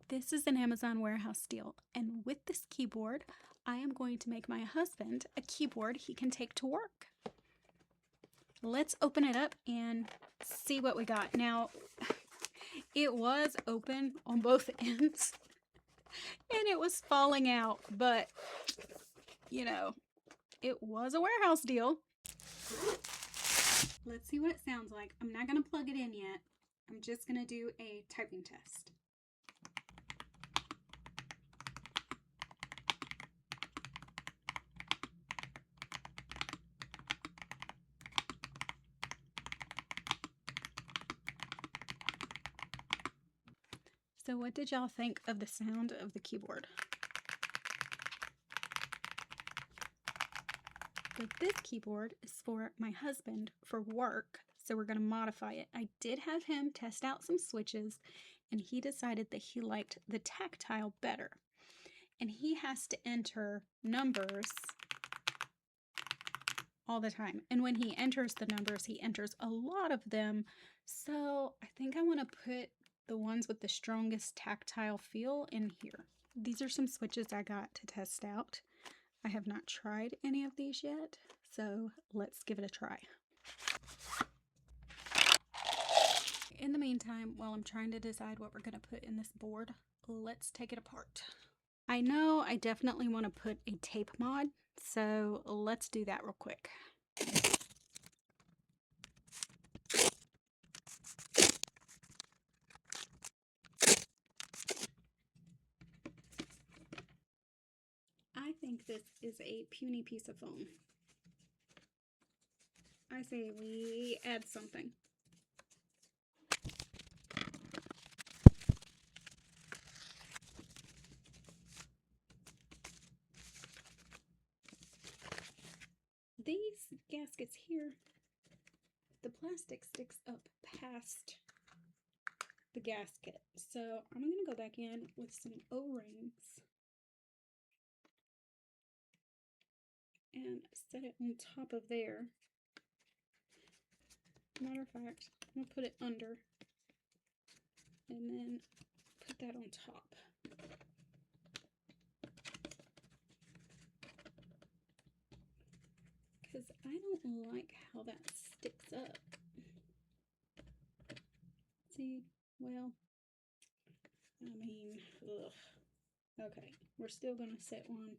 This is an Amazon warehouse deal, and with this keyboard, I am going to make my husband a keyboard he can take to work. Let's open it up and see what we got. Now, it was open on both ends, and it was falling out, but, you know, it was a warehouse deal. Let's see what it sounds like. I'm not going to plug it in yet. I'm just going to do a typing test. So what did y'all think of the sound of the keyboard? But this keyboard is for my husband for work, so we're going to modify it. I did have him test out some switches, and he decided that he liked the tactile better. And he has to enter numbers all the time. And when he enters the numbers, he enters a lot of them. So I think I want to put the ones with the strongest tactile feel in here. These are some switches I got to test out. I have not tried any of these yet, so let's give it a try. In the meantime, while I'm trying to decide what we're going to put in this board, let's take it apart. I know I definitely want to put a tape mod, so let's do that real quick. I think this is a puny piece of foam. I say we add something. These gaskets here, the plastic sticks up past the gasket. So I'm going to go back in with some O-rings and set it on top of there. Matter of fact, I'm going to put it under and then put that on top. Because I don't like how that sticks up. See, well, I mean, ugh. Okay, we're still going to set one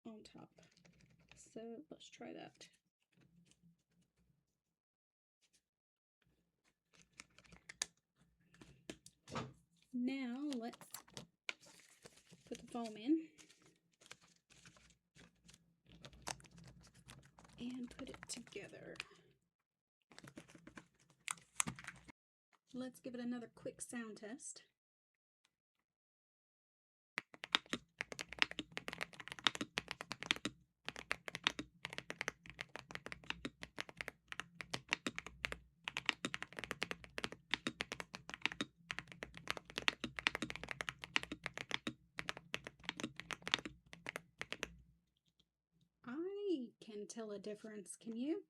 on top. So let's try that. Now let's put the foam in and put it together. Let's give it another quick sound test. I can tell a difference, can you?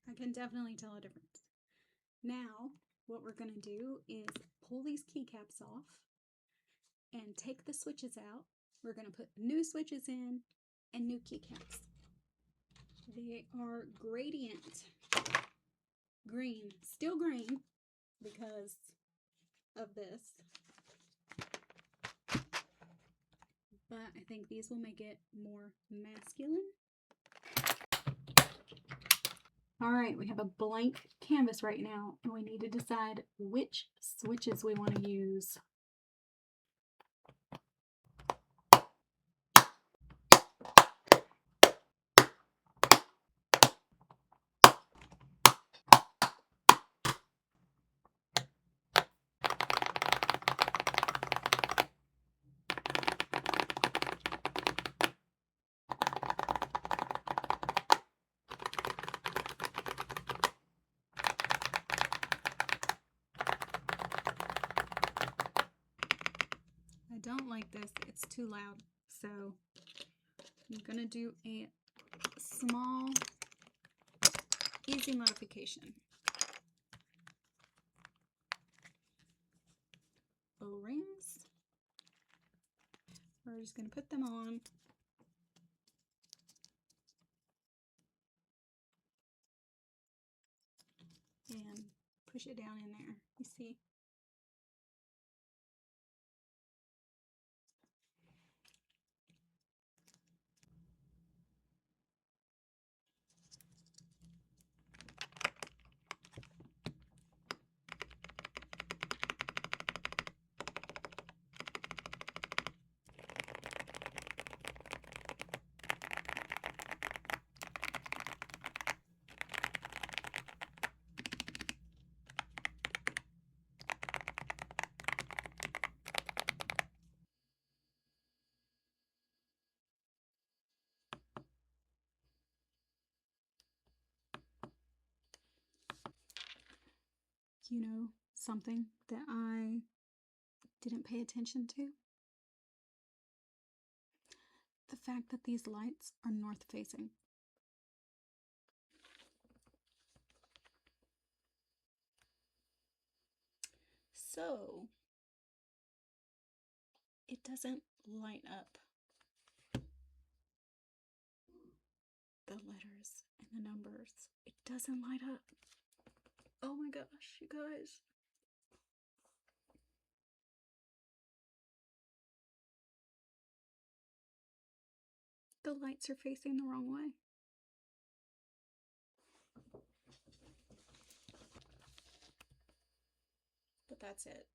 I can definitely tell a difference. Now, what we're going to do is pull these keycaps off and take the switches out. We're going to put new switches in and new keycaps. They are gradient green, still green because of this, but I think these will make it more masculine. All right, we have a blank canvas right now, and we need to decide which switches we want to use. it's too loud. So I'm going to do a small, easy modification. O-rings. We're just going to put them on. And push it down in there. You see? You know, something that I didn't pay attention to? The fact that these lights are north facing. So it doesn't light up the letters and the numbers. It doesn't light up. Oh my gosh, you guys. The lights are facing the wrong way. But that's it.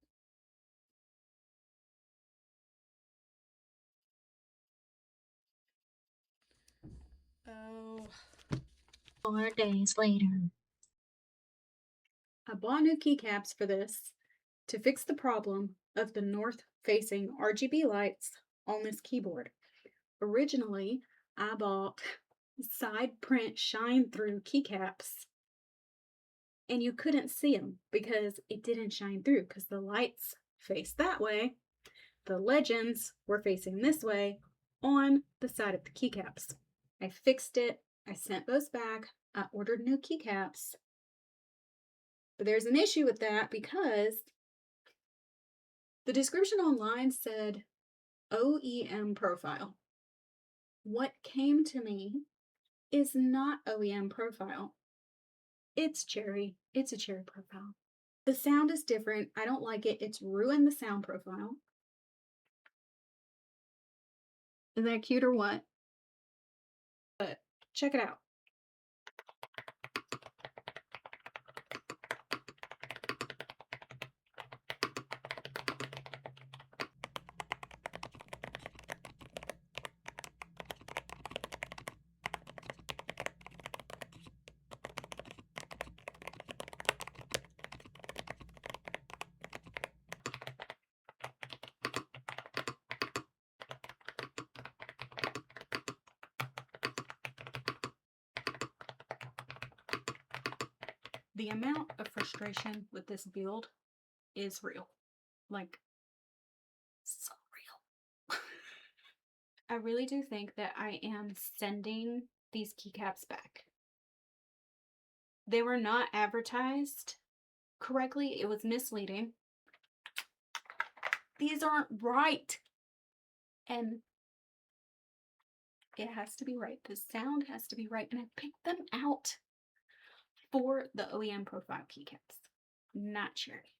Oh. 4 days later. I bought new keycaps for this to fix the problem of the north-facing RGB lights on this keyboard. Originally, I bought side print shine-through keycaps, and you couldn't see them because it didn't shine through because the lights faced that way. The legends were facing this way on the side of the keycaps. I fixed it. I sent those back. I ordered new keycaps. But there's an issue with that because the description online said OEM profile. What came to me is not OEM profile. It's cherry. It's a cherry profile. The sound is different. I don't like it. It's ruined the sound profile. Is that cute or what? But check it out. The amount of frustration with this build is real. Like, so real. I really do think that I am sending these keycaps back. They were not advertised correctly. It was misleading. These aren't right. And it has to be right. The sound has to be right. And I picked them out for the OEM profile keycaps, not cherry.